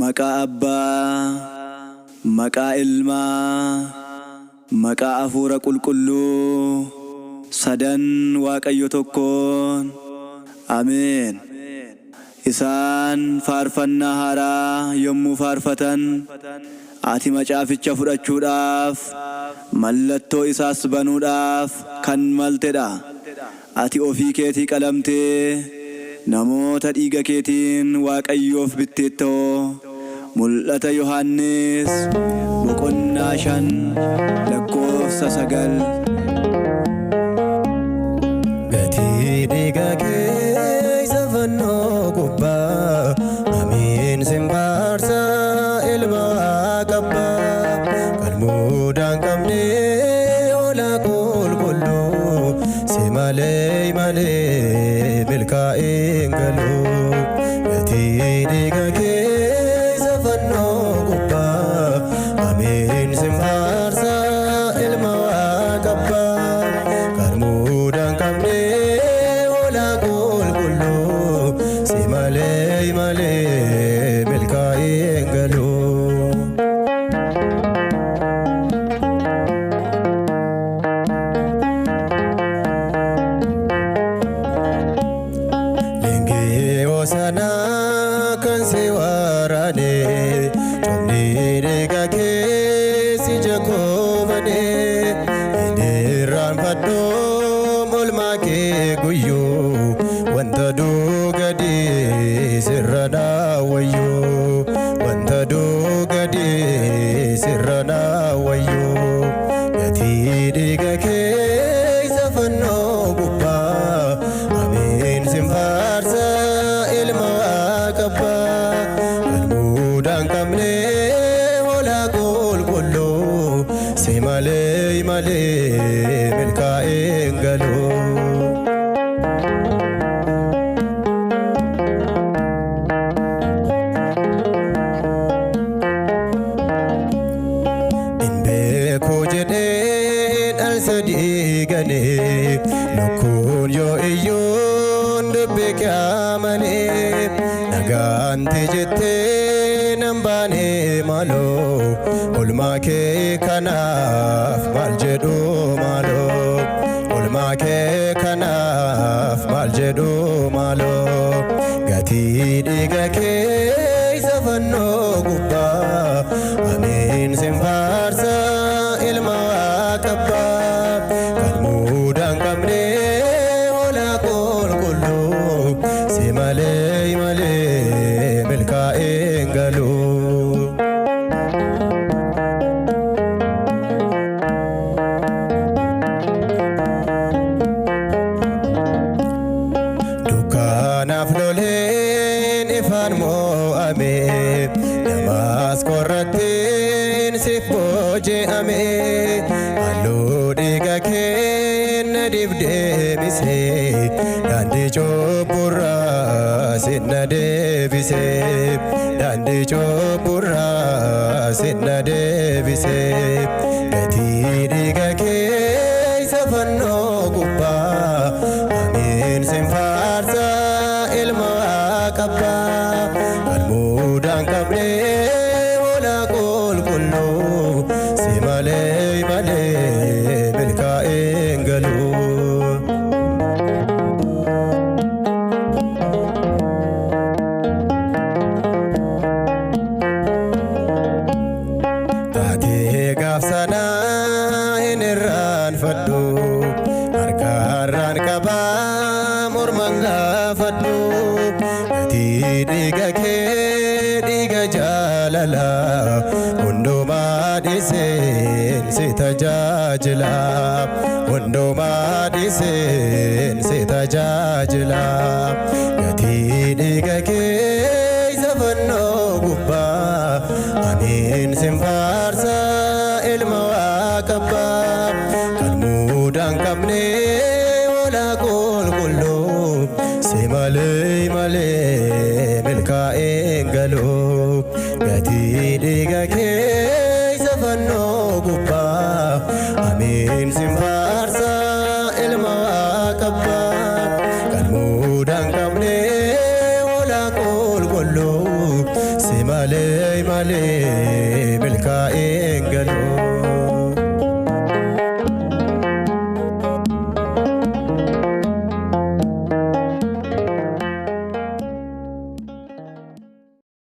Maqaa Abbaa, maqaa Ilmaa, maqaa Hafuura Qulqulluu, sadan Waaqayyo tokkoon. Ameen. Isaan faarfannaa haaraa yommuu faarfatan, ati macaaficha fudhachuudhaaf, mallattoo isaas banuudhaaf kan maltedha. Ati ofii keetii qalamtee, namoota dhiiga keetiin Waaqayyoof bitteettoo. Mul'ata Yohaannis boqonnaa 5 lakkoofsa 9. Gatii dhiiga keessa fannoo gubbaa, amiin simbaarsa ilma qabbaa. Qalmuudhaan qabnee oola qulqulluu, si malee malee milkaa'een galuu. Gatii dhiiga keessa fannoo gubbaa, amiin simbaarsa ilma qabbaa. Qalmuudhaan qabnee oola qulqulluu, si malee malee milkaa'een galuu. Leengi Hosanaa kan si waraane, cobni dhiiga keessi jakoobane. Inni irraanfadhoo molmaa kee guyyuu, wanta duugadi sirra naawwayyuu, wanta duugadi sirra naawwayyuu. Gatii dhiiga keessa fannoo gubbaa, amiin simbaarsa ilma qabbaa. Qalmuudhaan qabnee oola qulqulluu, si malee malee milkaa'een galuu. Inbeekuu jedheen al sadii ganee, lukkuun yoo iyyuun dubbi qaamanee. Nagaanti jettee nan baanee maaloo, olmaa kee kanaaf maal jedhu maaloo. Olmaa kee kanaaf maal jedhu maaloo. Gatii dhiiga keessa fannoo gubbaa, amiin simbaarsa ilma qabbaa. Qalmuudhaan qabnee oola qulqulluu, si malee malee milkaa'een galuu. Dukkaanaaf loleen ifaan moo'amee, Damaasqoo irrattiin siif booji'amee. Halluu dhiiga kee na deebisee, daandii cubburraa sinna deebisee. Daandii cubburraa sinna deebisee. Gatii dhiiga keessa fannoo gubbaa, amiin simbaarsa ilma qabbaa. Qalmuudhaan qabnee oola qulqulluu, si malee malee milkaa'een galuu. Taatee gaaf sanaa hin irraanfadhu, harkarraan qabaa mormaan gaafadhu. Gatii dhiiga kee dhiiga jaalalaa, hundumaa dhiiseen si tajaajila. Hundumaa dhiiseen si tajaajila. Gatii dhiiga keessa fannoo gubbaa, amiin simbaarsa ilma qabbaa. Qalmuudhaan qabnee oola qulqulluu, si malee malee milkaa'een galuu. Gatii dhiiga keessa fannoo gubbaa, amiin simbaarsa ilma qabbaa. Qalmuudhaan qabnee oola qulqulluu, si malee Malee milkaa'een galuu.